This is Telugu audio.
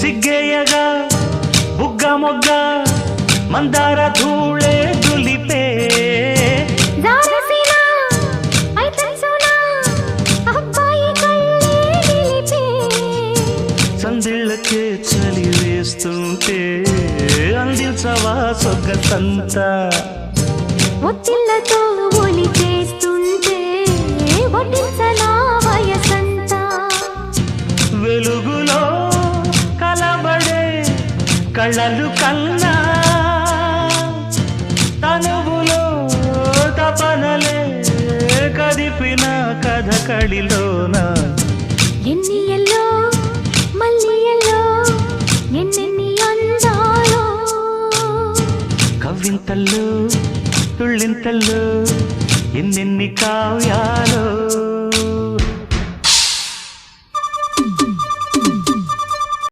సిగ్గేయగా బుగ్గ మొగ్గ మందార ధూళే దులిపే సందిళ్ళకే చలి వేస్తుంటే అందించవా సొగ్గతంతా ఒత్తిళ్ళతో ఒలి చేస్తుంటే వడ్డించనా వయసంతా వెలుగులో కలబడే కళ్ళలు కన్నా తనువులో తపనలే కదిపిన కథ కడిలోన ఎన్ని ఎల్లో మళ్ళీ ఎల్లో ఎన్నెన్ని అందాలో కవ్వింతల్లో తుళ్ళింతల్లో ఎన్నెన్ని కావ్యాలో